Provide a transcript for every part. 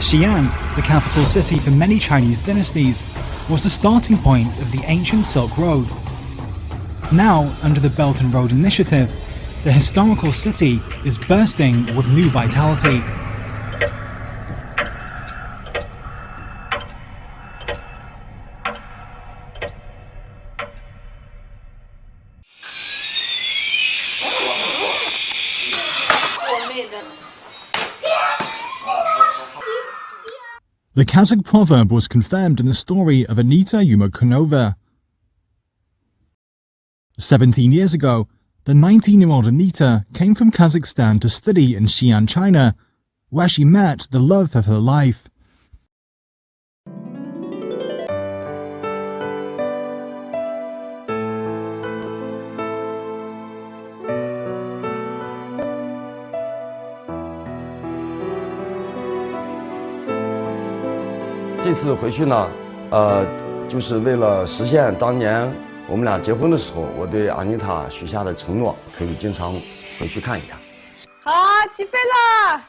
Xi'an, the capital city for many Chinese dynasties, was the starting point of the ancient Silk Road. Now, under the Belt and Road Initiative, the historical city is bursting with new vitality. The Kazakh proverb was confirmed in the story of Anita Yumokhanova. 17 years ago, the 19-year-old Anita came from Kazakhstan to study in Xi'an, China, where she met the love of her life.这次回去呢，就是为了实现当年我们俩结婚的时候，我对安妮塔许下的承诺，可以经常回去看一看。好，起飞啦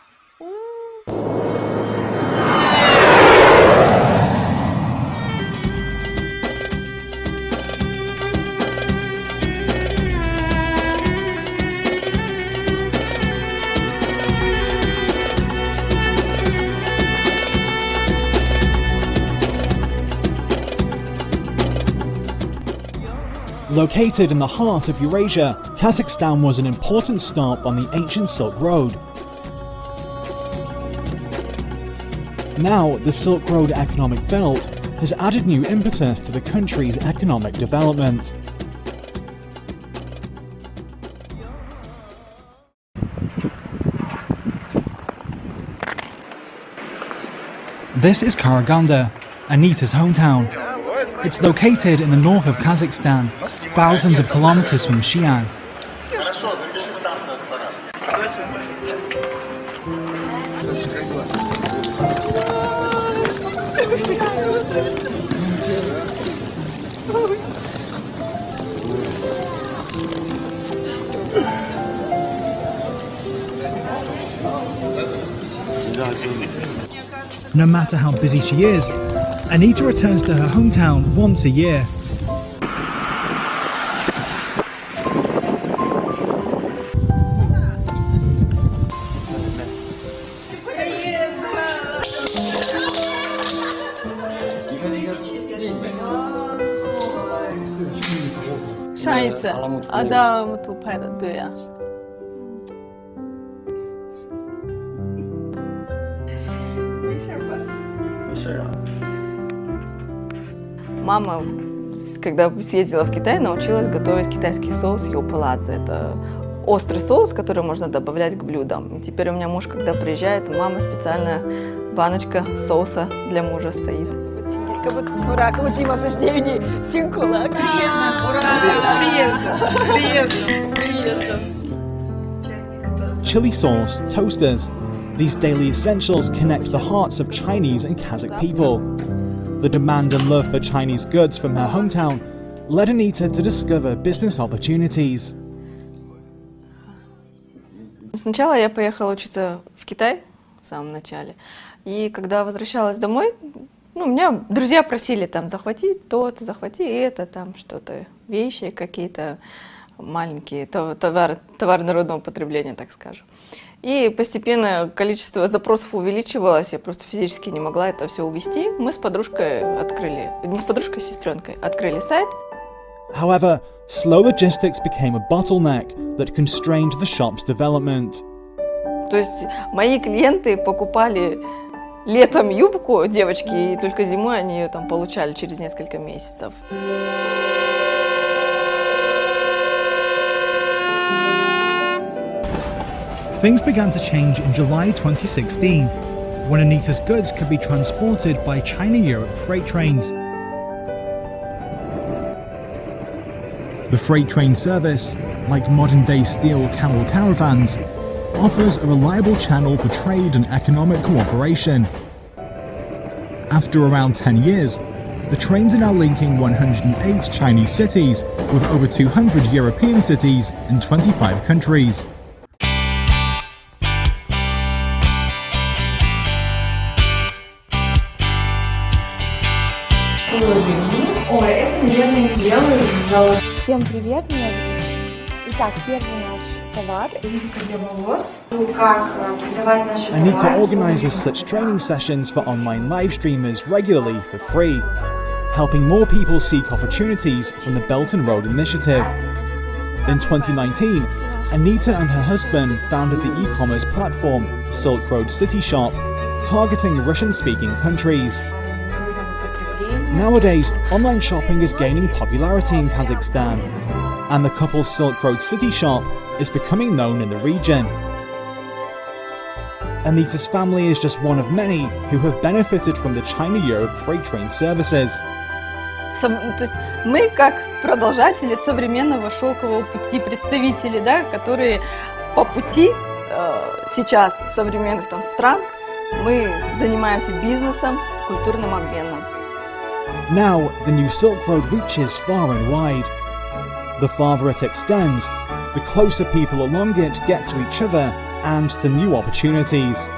！Located in the heart of Eurasia, Kazakhstan was an important stop on the ancient Silk Road. Now, the Silk Road economic belt has added new impetus to the country's economic development. This is Karaganda, Anita's hometown. It's located in the north of Kazakhstan, thousands of kilometers from Xi'an. No matter how busy she is, Anita returns to her hometown once a year. Мама, когда съездила в Китай, научилась готовить китайский соус йопаладзе. Это острый соус, который можно добавлять к блюдам. И теперь у меня муж, когда приезжает, у мамы специальная баночка соуса для мужа стоит. Ура, к Дима рождения, синкула. Приездно, ура! Приездно. Chili sauce, toasters. These daily essentials connect the hearts of Chinese and Kazakh people. The demand and love for Chinese goods from her hometown led Anita to discover business opportunities. Сначала я поехала учиться в Китай, в самом начале. И когда возвращалась домой, меня друзья просили там захвати то-то, захвати это, там что-то, вещи какие-то маленькие, товар народного потребления, так скажем. И постепенно количество запросов увеличивалось, я просто физически не могла это все увести. Мы с подружкой с сестренкой открыли сайт. However, slow logistics became a bottleneck that constrained the shop's development. То есть мои клиенты покупали летом юбку девочки, и только зимой они ее там получали через несколько месяцев. Things began to change in July 2016, when Anita's goods could be transported by China-Europe freight trains. The freight train service, like modern-day steel camel caravans, offers a reliable channel for trade and economic cooperation. After around 10 years, the trains are now linking 108 Chinese cities with over 200 European cities in 25 countries. было времени. Ой, это, наверное, не делаю из-за... Всем привет, меня зовут. Итак, первый наш товар. Визитка для волос. Как продавать наши товары. Anita organises such training sessions for online live streamers regularly for free, helping more people seek opportunities from the Belt and Road Initiative. In 2019, Anita and her husband founded the e-commerce platform Silk Road City Shop, targeting Russian-speaking countries. Nowadays, online shopping is gaining popularity in Kazakhstan, and the couple's Silk Road City Shop is becoming known in the region. Anita's family is just one of many who have benefited from the China-Europe freight train services. То есть мы как продолжатели современного шелкового пути, представители, да, которые по пути сейчас современных там стран, мы занимаемся бизнесом, культурным обменом. Now, the new Silk Road reaches far and wide. The farther it extends, the closer people along it get to each other and to new opportunities.